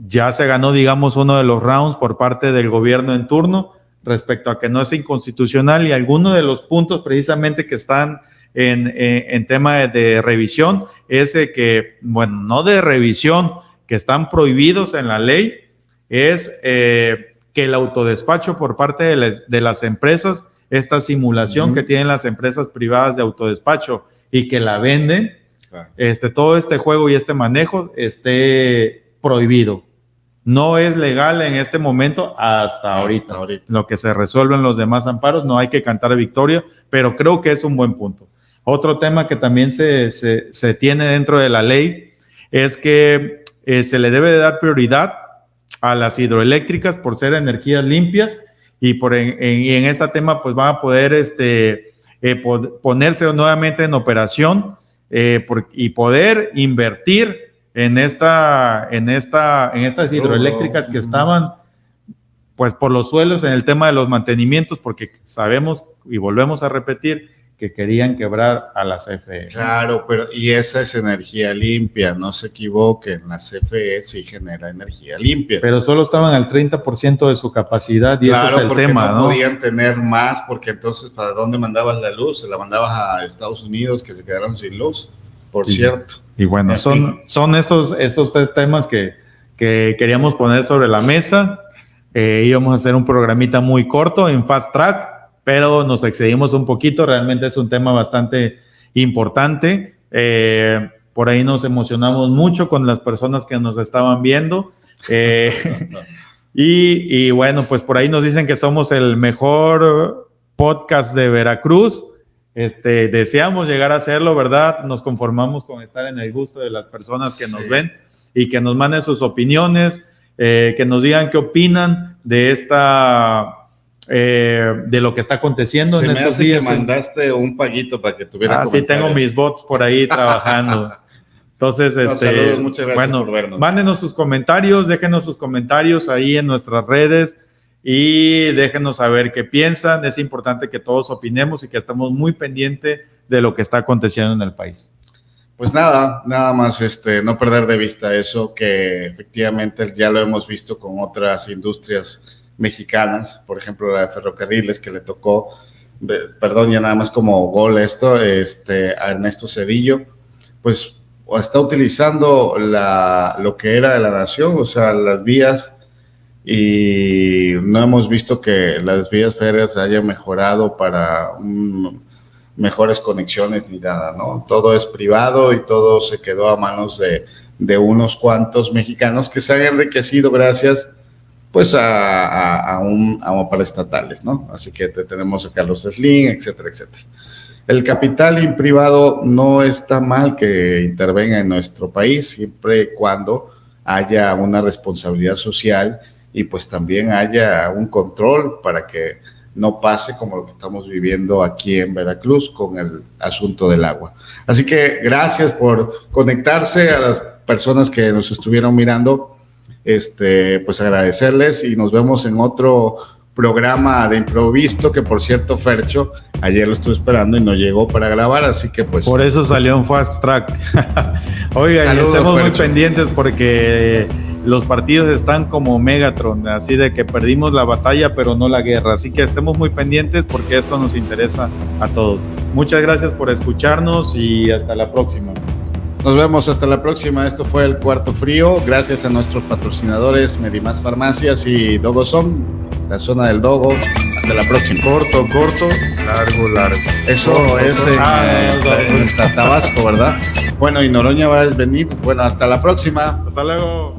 Ya se ganó, digamos, uno de los rounds por parte del gobierno en turno respecto a que no es inconstitucional, y algunos de los puntos precisamente que están en tema de revisión es que, bueno, no de revisión, que están prohibidos en la ley, es que el autodespacho por parte de las empresas, esta simulación que tienen las empresas privadas de autodespacho y que la venden, todo este juego y este manejo esté prohibido. No es legal en este momento hasta ahorita. Lo que se resuelve en los demás amparos, no hay que cantar victoria, pero creo que es un buen punto. Otro tema que también se tiene dentro de la ley es que se le debe de dar prioridad a las hidroeléctricas por ser energías limpias, y en este tema pues van a poder ponerse nuevamente en operación y poder invertir en estas hidroeléctricas que estaban pues por los suelos en el tema de los mantenimientos, porque sabemos y volvemos a repetir que querían quebrar a la CFE. Claro, pero y esa es energía limpia, no se equivoquen, la CFE sí genera energía limpia. Pero solo estaban al 30% de su capacidad, y claro, ese es el tema, ¿no? No podían tener más, porque entonces ¿para dónde mandabas la luz? Se la mandabas a Estados Unidos, que se quedaron sin luz, por cierto. Y bueno, son estos tres temas que queríamos poner sobre la mesa. Íbamos a hacer un programita muy corto en Fast Track, pero nos excedimos un poquito. Realmente es un tema bastante importante. Por ahí nos emocionamos mucho con las personas que nos estaban viendo. Y bueno, pues por ahí nos dicen que somos el mejor podcast de Veracruz. Deseamos llegar a hacerlo, ¿verdad? Nos conformamos con estar en el gusto de las personas que nos ven y que nos manden sus opiniones, que nos digan qué opinan de de lo que está aconteciendo en estos días. Se me hace que mandaste un paguito para que tuviera sí, tengo mis bots por ahí trabajando. Entonces, saludos, muchas gracias por vernos. Mándenos sus comentarios, déjenos sus comentarios ahí en nuestras redes y déjenos saber qué piensan. Es importante que todos opinemos y que estemos muy pendientes de lo que está aconteciendo en el país. Pues nada más no perder de vista eso, que efectivamente ya lo hemos visto con otras industrias mexicanas, por ejemplo la de Ferrocarriles que le tocó, perdón, ya nada más como gol esto, a Ernesto Zedillo, pues está utilizando lo que era de la nación, o sea, las vías, y no hemos visto que las vías férreas hayan mejorado para mejores conexiones ni nada, ¿no? Todo es privado y todo se quedó a manos de unos cuantos mexicanos que se han enriquecido gracias pues a paraestatales, ¿no? Así que tenemos a Carlos Slim, etcétera, etcétera. El capital privado no está mal que intervenga en nuestro país, siempre y cuando haya una responsabilidad social y pues también haya un control para que no pase como lo que estamos viviendo aquí en Veracruz con el asunto del agua. Así que gracias por conectarse. A las personas que nos estuvieron mirando, pues agradecerles y nos vemos en otro programa de improviso, que por cierto Fercho ayer lo estuve esperando y no llegó para grabar, así que pues por eso salió en Fast Track. Oigan, saludos, estemos Fercho. Muy pendientes porque los partidos están como Megatron, así de que perdimos la batalla pero no la guerra, así que estemos muy pendientes porque esto nos interesa a todos. Muchas gracias por escucharnos y hasta la próxima. Nos vemos hasta la próxima. Esto fue El Cuarto Frío. Gracias a nuestros patrocinadores Medimás Farmacias y Dogo Son, la zona del Dogo. Hasta la próxima. Corto, largo. Eso corto, es en Tabasco, ¿verdad? Bueno, y Noroña va a venir. Bueno, hasta la próxima. Hasta luego.